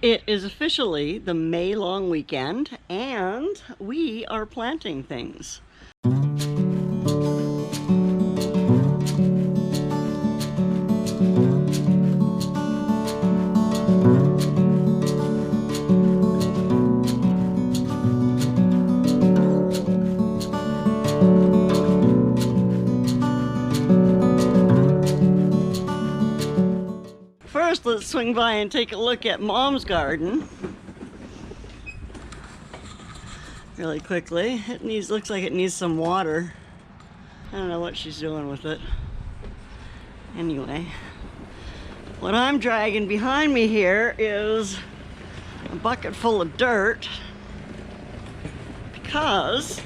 It is officially the May long weekend and we are planting things. First, let's swing by and take a look at Mom's garden. Really quickly. Looks like it needs some water. I don't know what she's doing with it. Anyway, what I'm dragging behind me here is a bucket full of dirt because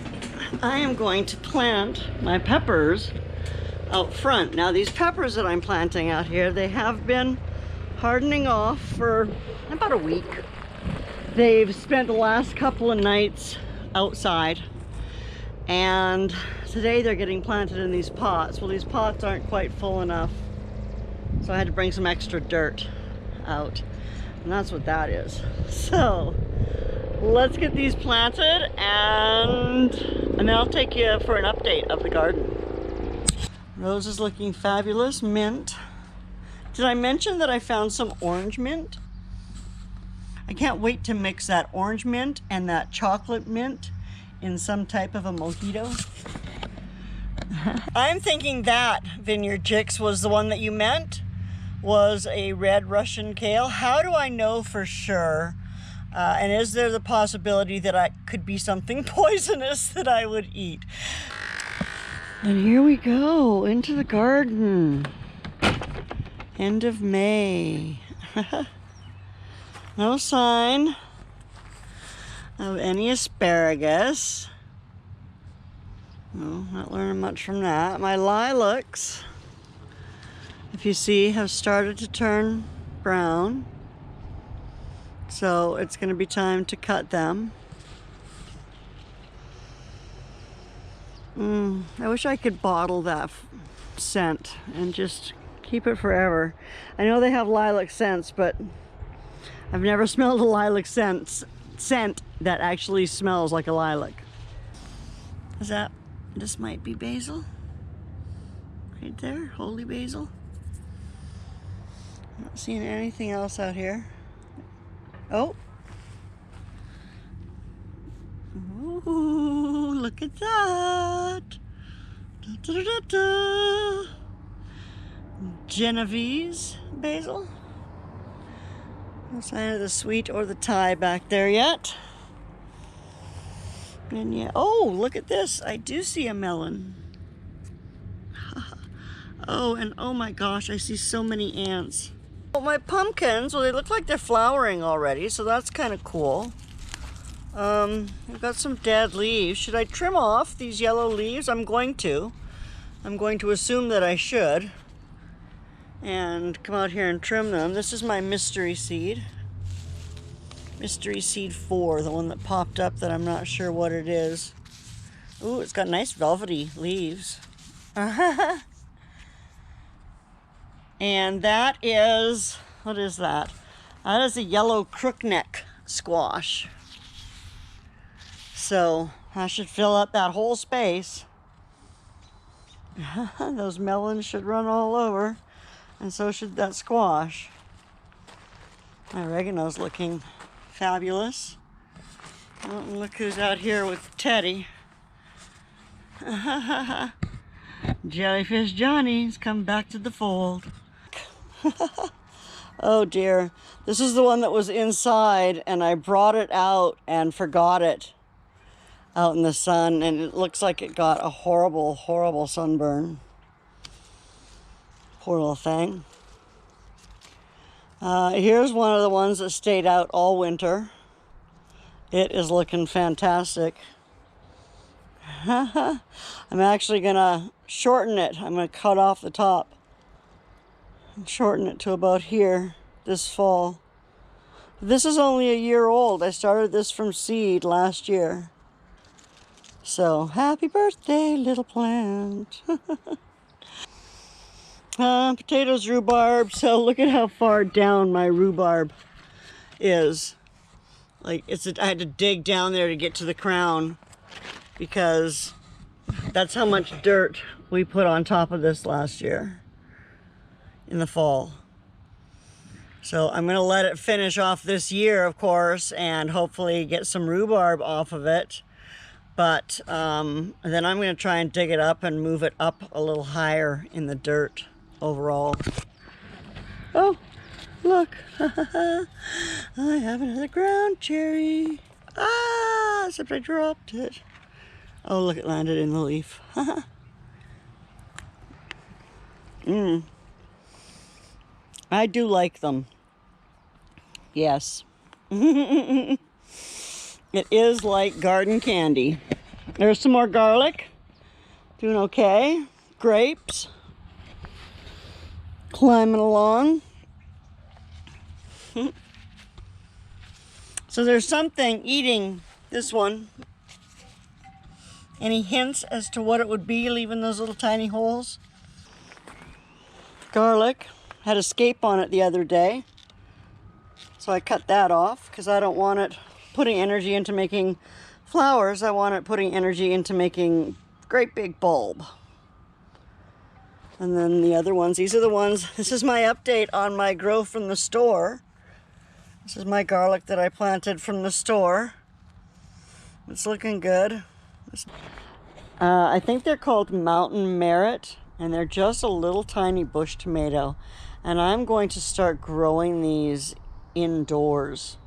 I am going to plant my peppers out front. Now these peppers that I'm planting out here, they have been hardening off for about a week. They've spent the last couple of nights outside and today they're getting planted in these pots. Well, these pots aren't quite full enough, so I had to bring some extra dirt out, and that's what that is. So let's get these planted and then I'll take you for an update of the garden. Rose is looking fabulous, mint. Did I mention that I found some orange mint? I can't wait to mix that orange mint and that chocolate mint in some type of a mojito. I'm thinking that Vineyard Chicks was the one that you meant, was a red Russian kale. How do I know for sure? And is there the possibility that it could be something poisonous that I would eat? And here we go, into the garden. End of May. No sign of any asparagus. No, not learning much from that. My lilacs, if you see, have started to turn brown. So it's going to be time to cut them. I wish I could bottle that scent and just keep it forever. I know they have lilac scents, but I've never smelled a lilac scent that actually smells like a lilac. This might be basil. Right there, holy basil. Not seeing anything else out here. Oh. Ooh, look at that. Da, da, da, da. Genovese basil. No sign of the sweet or the Thai back there yet. And yeah, oh, look at this. I do see a melon. Oh, and oh my gosh, I see so many ants. Well, my pumpkins, well, they look like they're flowering already, so that's kind of cool. I've got some dead leaves. Should I trim off these yellow leaves? I'm going to. I'm going to assume that I should. And come out here and trim them. This is my mystery seed. Mystery seed 4, the one that popped up that I'm not sure what it is. Ooh, it's got nice velvety leaves. And that is, what is that? That is a yellow crookneck squash. So I should fill up that whole space. Those melons should run all over. And so should that squash. My oregano's looking fabulous. Oh, and look who's out here with Teddy. Jellyfish Johnny's come back to the fold. Oh dear. This is the one that was inside and I brought it out and forgot it out in the sun, and it looks like it got a horrible, horrible sunburn. Poor little thing. Here's one of the ones that stayed out all winter. It is looking fantastic. I'm actually gonna shorten it. I'm gonna cut off the top and shorten it to about here this fall. This is only a year old. I started this from seed last year. So happy birthday, little plant. Potatoes, rhubarb. So look at how far down my rhubarb is. Like, I had to dig down there to get to the crown because that's how much dirt we put on top of this last year in the fall. So I'm gonna let it finish off this year, of course, and hopefully get some rhubarb off of it. But then I'm gonna try and dig it up and move it up a little higher in the dirt overall. Oh, look, I have another ground cherry. Ah, except I dropped it. Oh, look, it landed in the leaf. I do like them. Yes. It is like garden candy. There's some more garlic. Doing okay. Grapes. Climbing along. So there's something eating this one. Any hints as to what it would be leaving those little tiny holes? Garlic had a scape on it the other day. So I cut that off because I don't want it putting energy into making flowers. I want it putting energy into making great big bulb. And then the other ones, these are the ones, this is my update on my grow from the store. This is my garlic that I planted from the store. It's looking good. I think they're called mountain merit, and they're just a little tiny bush tomato. And I'm going to start growing these indoors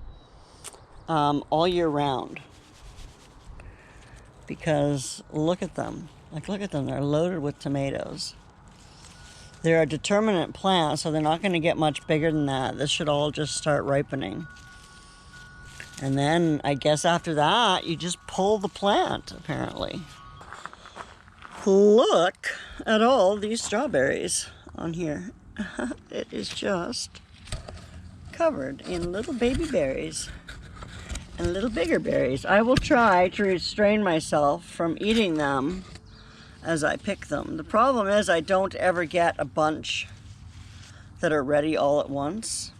all year round. Because look at them. Like, look at them. They're loaded with tomatoes. They're a determinate plant, so they're not going to get much bigger than that. This should all just start ripening. And then I guess after that, you just pull the plant, apparently. Look at all these strawberries on here. It is just covered in little baby berries and little bigger berries. I will try to restrain myself from eating them as I pick them. The problem is I don't ever get a bunch that are ready all at once.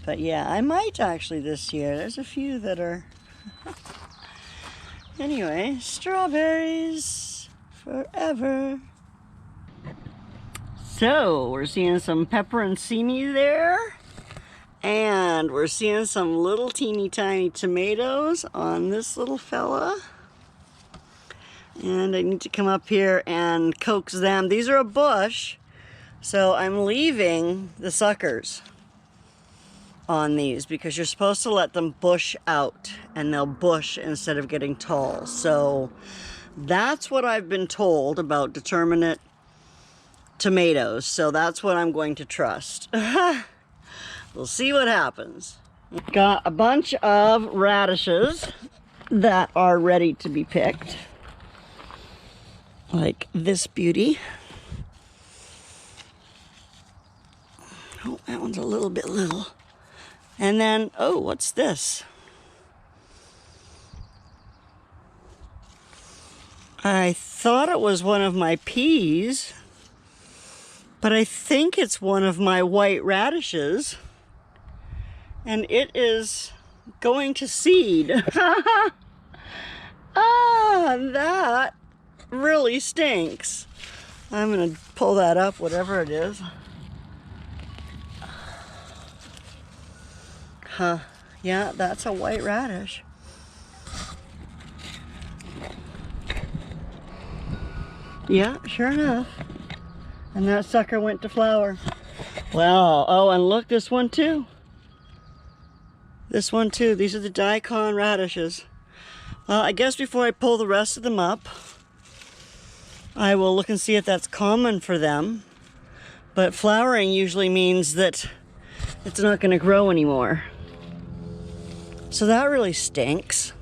But yeah, I might actually this year. There's a few that are... Anyway, strawberries forever. So, we're seeing some pepper and seamy there. And we're seeing some little teeny tiny tomatoes on this little fella. And I need to come up here and coax them. These are a bush, so I'm leaving the suckers on these because you're supposed to let them bush out and they'll bush instead of getting tall. So that's what I've been told about determinate tomatoes. So that's what I'm going to trust. We'll see what happens. Got a bunch of radishes that are ready to be picked. Like this beauty. Oh, that one's a little bit little. And then, oh, what's this? I thought it was one of my peas, but I think it's one of my white radishes. And it is going to seed. Ah, that really stinks. I'm gonna pull that up, whatever it is. Huh, yeah, that's a white radish. Yeah, sure enough. And that sucker went to flower. Well, oh, and look, this one too. This one too, these are the daikon radishes. Well, I guess before I pull the rest of them up, I will look and see if that's common for them. But flowering usually means that it's not going to grow anymore. So that really stinks.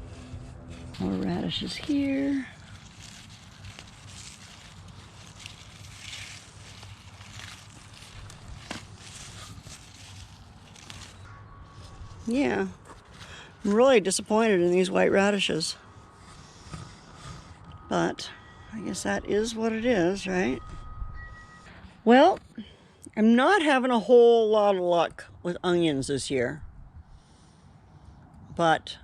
More radishes here. Yeah, I'm really disappointed in these white radishes. But I guess that is what it is, right? Well, I'm not having a whole lot of luck with onions this year. But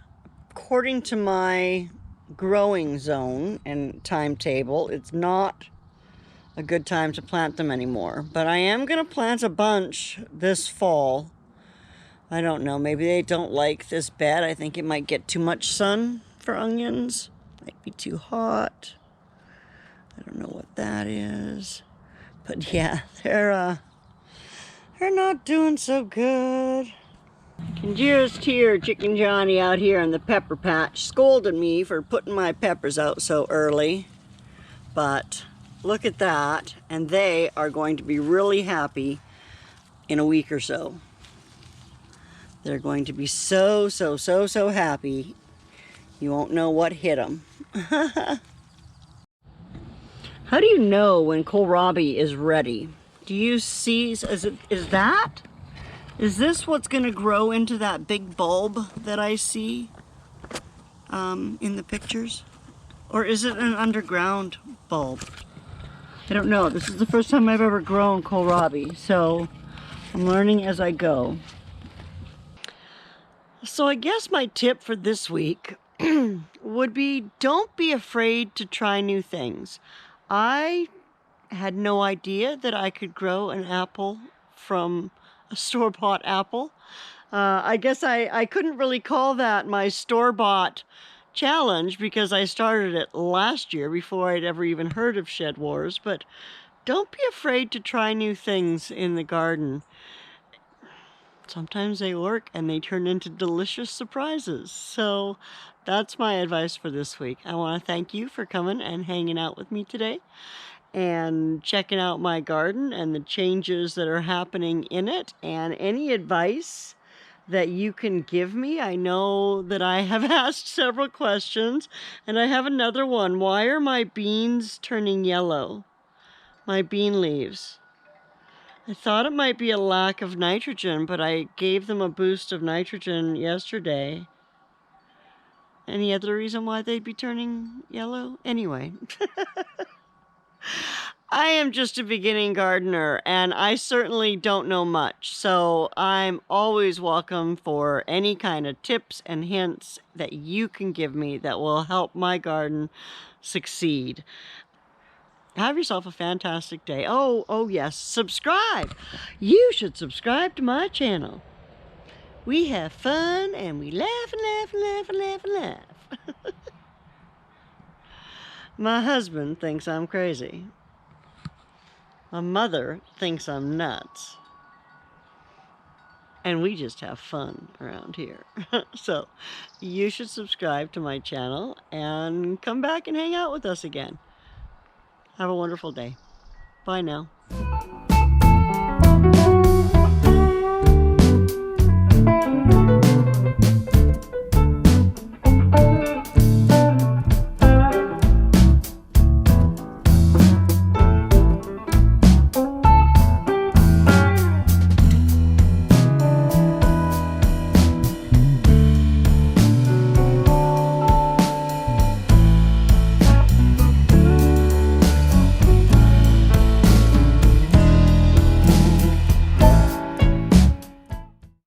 according to my growing zone and timetable, it's not a good time to plant them anymore. But I am going to plant a bunch this fall. I don't know, maybe they don't like this bed. I think it might get too much sun for onions. Might be too hot. I don't know what that is. But yeah, they're not doing so good. Can just hear Chicken Johnny out here in the pepper patch scolding me for putting my peppers out so early. But look at that, and they are going to be really happy in a week or so. They're going to be so happy. You won't know what hit them. How do you know when kohlrabi is ready? Do you see, is this what's going to grow into that big bulb that I see in the pictures? Or is it an underground bulb? I don't know. This is the first time I've ever grown kohlrabi, so I'm learning as I go. So I guess my tip for this week would be, don't be afraid to try new things. I had no idea that I could grow an apple from a store-bought apple. I guess I couldn't really call that my store-bought challenge because I started it last year before I'd ever even heard of Shed Wars. But don't be afraid to try new things in the garden. Sometimes they work and they turn into delicious surprises. So that's my advice for this week. I want to thank you for coming and hanging out with me today and checking out my garden and the changes that are happening in it, and any advice that you can give me. I know that I have asked several questions, and I have another one. Why are my beans turning yellow? My bean leaves. I thought it might be a lack of nitrogen, but I gave them a boost of nitrogen yesterday. Any other reason why they'd be turning yellow? Anyway. I am just a beginning gardener, and I certainly don't know much, so I'm always welcome for any kind of tips and hints that you can give me that will help my garden succeed. Have yourself a fantastic day. Oh yes, subscribe. You should subscribe to my channel. We have fun and we laugh and laugh and laugh and laugh and laugh. My husband thinks I'm crazy. My mother thinks I'm nuts. And we just have fun around here. So you should subscribe to my channel and come back and hang out with us again. Have a wonderful day. Bye now.